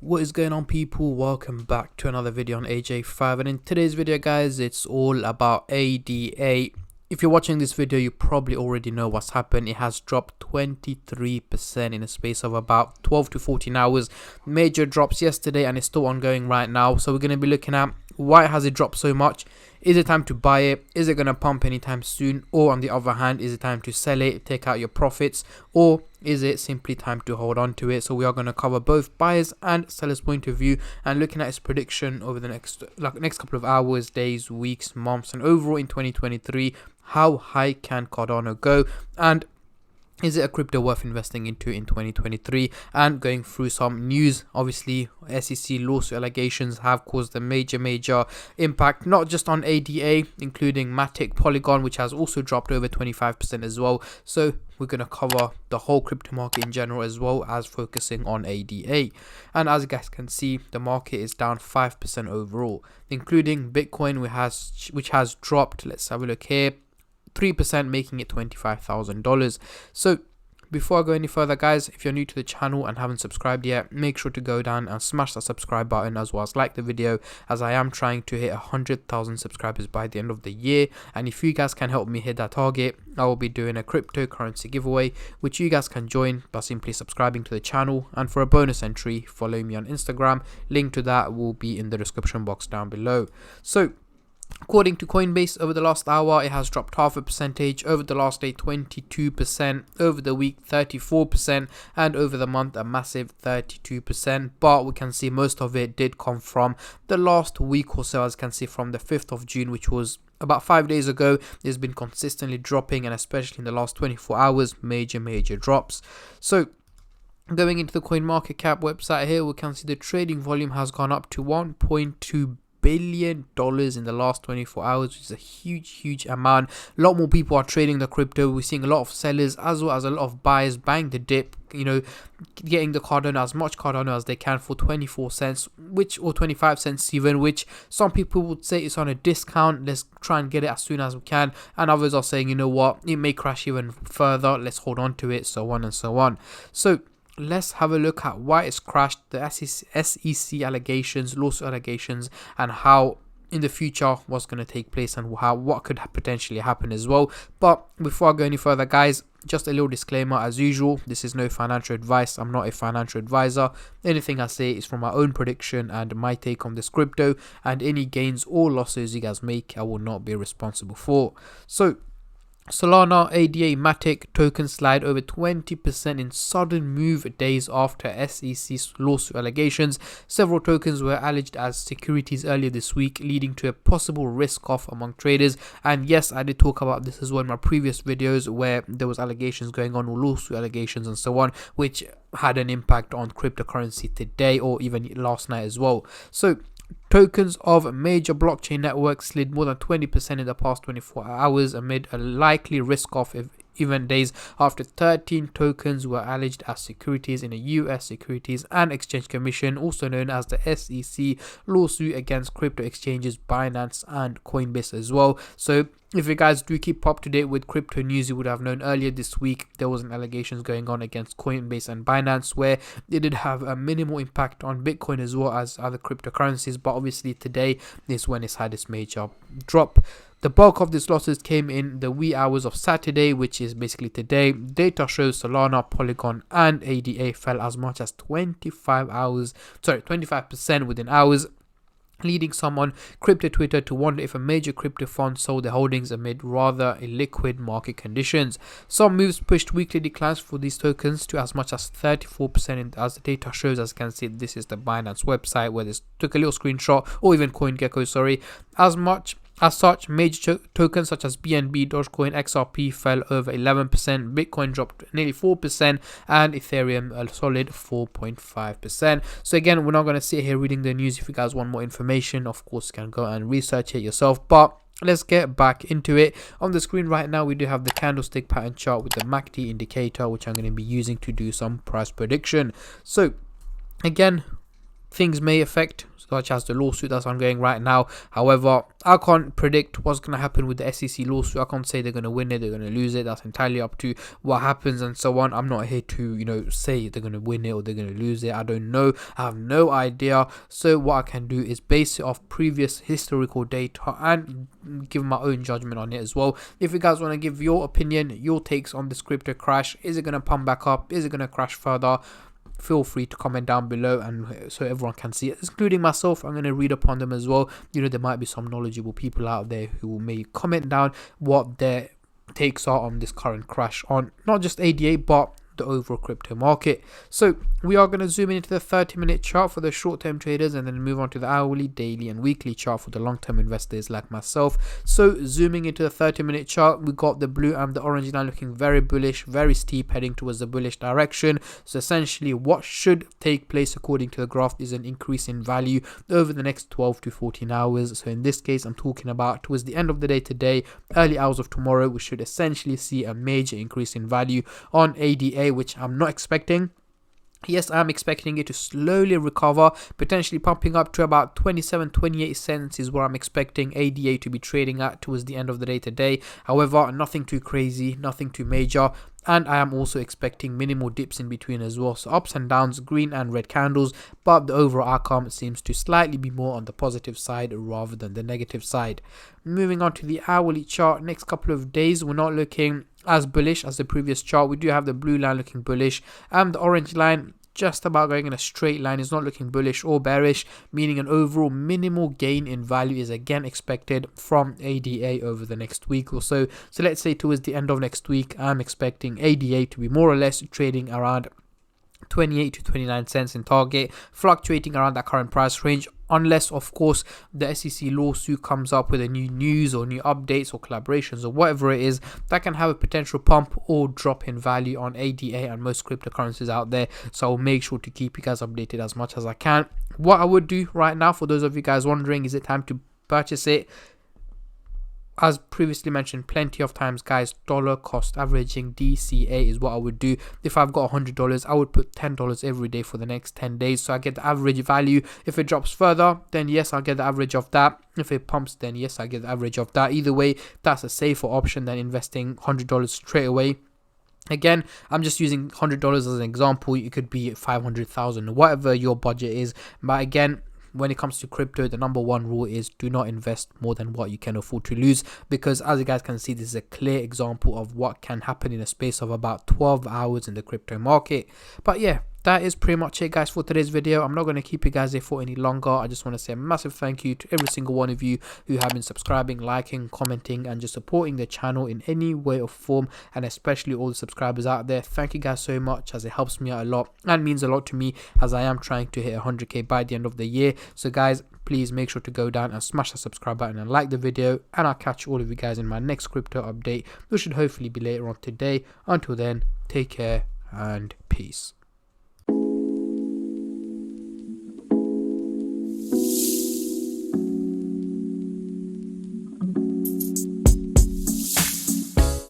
What is going on, people? Welcome back to another video on AJ5, and in today's video, guys, it's all about ADA. If you're watching this video, you probably already know what's happened. It has dropped 23% in a space of about 12 to 14 hours. Major drops yesterday and it's still ongoing right now. So we're going to be looking at why has it dropped so much. Is it time to buy it? Is it going to pump anytime soon? Or on the other hand, is it time to sell it, take out your profits? Or is it simply time to hold on to it? So we are going to cover both buyers and sellers point of view and looking at its prediction over the next couple of hours, days, weeks, months, and overall in 2023. How high can Cardano go? And is it a crypto worth investing into in 2023? And going through some news. Obviously, SEC lawsuit allegations have caused a major impact, not just on ADA, including Matic, Polygon, which has also dropped over 25% as well. So we're going to cover the whole crypto market in general, as well as focusing on ADA. And as you guys can see, the market is down 5% overall, including Bitcoin, which has dropped. Let's have a look here. 3%, making it $25,000. So before I go any further, guys, if you're new to the channel and haven't subscribed yet, make sure to go down and smash that subscribe button, as well as like the video, as I am trying to hit 100,000 subscribers by the end of the year. And if you guys can help me hit that target, I will be doing a cryptocurrency giveaway, which you guys can join by simply subscribing to the channel. And for a bonus entry, follow me on Instagram. Link to that will be in the description box down below. So according to Coinbase, over the last hour, it has dropped half a percentage. Over the last day, 22%. Over the week, 34%. And over the month, a massive 32%. But we can see most of it did come from the last week or so, as you can see from the 5th of June, which was about 5 days ago. It's been consistently dropping, and especially in the last 24 hours, major drops. So going into the CoinMarketCap website here, we can see the trading volume has gone up to $1.2 billion in the last 24 hours, which is a huge amount. A lot more people are trading the crypto. We're seeing a lot of sellers as well as a lot of buyers buying the dip, getting the Cardano, as much Cardano as they can for 24 cents, or 25 cents even, which some people would say is on a discount. Let's try and get it as soon as we can. And others are saying, you know what, it may crash even further, let's hold on to it, so on and so on. So let's have a look at why it's crashed, the SEC allegations, lawsuit allegations, and how in the future what's going to take place and what could potentially happen as well. But before I go any further, guys, just a little disclaimer as usual. This is no financial advice. I'm not a financial advisor. Anything I say is from my own prediction and my take on this crypto, and any gains or losses you guys make, I will not be responsible for. So Solana, ADA, Matic tokens slide over 20% in sudden move days after SEC lawsuit allegations. Several tokens were alleged as securities earlier this week, leading to a possible risk-off among traders. And yes, I did talk about this as well in my previous videos, where there was allegations going on, or lawsuit allegations and so on, which had an impact on cryptocurrency today or even last night as well. So tokens of major blockchain networks slid more than 20% in the past 24 hours amid a likely risk-off event days after 13 tokens were alleged as securities in a US Securities and Exchange Commission, also known as the SEC, lawsuit against crypto exchanges Binance and Coinbase as well. So if you guys do keep up to date with crypto news, you would have known earlier this week there was an allegations going on against Coinbase and Binance, where they did have a minimal impact on Bitcoin as well as other cryptocurrencies. But obviously today is when it's had its major drop. The bulk of these losses came in the wee hours of Saturday, which is basically today. Data shows Solana, Polygon, and ADA fell as much as 25% within hours, leading some on crypto Twitter to wonder if a major crypto fund sold their holdings amid rather illiquid market conditions. Some moves pushed weekly declines for these tokens to as much as 34%, as the data shows. As you can see, this is the Binance website where this took a little screenshot, or even CoinGecko, sorry. As such, major tokens such as BNB, Dogecoin, XRP fell over 11%, Bitcoin dropped nearly 4%, and Ethereum a solid 4.5%. So again, we're not going to sit here reading the news. If you guys want more information, of course, you can go and research it yourself. But let's get back into it. On the screen right now, we do have the candlestick pattern chart with the MACD indicator, which I'm going to be using to do some price prediction. So again, things may affect, such as the lawsuit that's ongoing right now. However, I can't predict what's going to happen with the SEC lawsuit. I can't say they're going to win it, they're going to lose it. That's entirely up to what happens and so on. I'm not here to, say they're going to win it or they're going to lose it. I don't know. I have no idea. So what I can do is base it off previous historical data and give my own judgment on it as well. If you guys want to give your opinion, your takes on this crypto crash, is it going to pump back up? Is it going to crash further? Feel free to comment down below, and so everyone can see it, including myself. I'm going to read upon them as well. There might be some knowledgeable people out there who may comment down what their takes are on this current crash on not just ADA but the overall crypto market. So we are going to zoom into the 30-minute chart for the short-term traders and then move on to the hourly, daily and weekly chart for the long-term investors like myself. So zooming into the 30-minute chart, we got the blue and the orange line looking very bullish, very steep, heading towards the bullish direction. So essentially what should take place according to the graph is an increase in value over the next 12 to 14 hours. So in this case, I'm talking about towards the end of the day today, early hours of tomorrow, we should essentially see a major increase in value on ADA, which I'm not expecting. Yes, I'm expecting it to slowly recover, potentially pumping up to about 27-28 cents is where I'm expecting ADA to be trading at towards the end of the day today. However, nothing too crazy, nothing too major. And I am also expecting minimal dips in between as well. So ups and downs, green and red candles, but the overall outcome seems to slightly be more on the positive side rather than the negative side. Moving on to the hourly chart, next couple of days, we're not looking as bullish as the previous chart. We do have the blue line looking bullish and the orange line just about going in a straight line. Is not looking bullish or bearish, meaning an overall minimal gain in value is again expected from ADA over the next week or so. So let's say towards the end of next week, I'm expecting ADA to be more or less trading around 28 to 29 cents in target, fluctuating around that current price range, unless of course the SEC lawsuit comes up with a new news or new updates or collaborations or whatever it is that can have a potential pump or drop in value on ADA and most cryptocurrencies out there. So I'll make sure to keep you guys updated as much as I can. What I would do right now, for those of you guys wondering, is it time to purchase it? As previously mentioned plenty of times, guys, dollar cost averaging, DCA, is what I would do. If I've got $100, I would put $10 every day for the next 10 days, so I get the average value. If it drops further, then yes, I'll get the average of that. If it pumps, then yes, I get the average of that. Either way, that's a safer option than investing $100 straight away. Again, I'm just using $100 as an example. It could be 500,000, whatever your budget is. But again, when it comes to crypto, the number one rule is do not invest more than what you can afford to lose, because as you guys can see, this is a clear example of what can happen in a space of about 12 hours in the crypto market. But yeah, that is pretty much it, guys, for today's video. I'm not going to keep you guys here for any longer. I just want to say a massive thank you to every single one of you who have been subscribing, liking, commenting and just supporting the channel in any way or form, and especially all the subscribers out there. Thank you guys so much, as it helps me out a lot and means a lot to me, as I am trying to hit 100k by the end of the year. So guys, please make sure to go down and smash the subscribe button and like the video, and I'll catch all of you guys in my next crypto update, which should hopefully be later on today. Until then, take care and peace.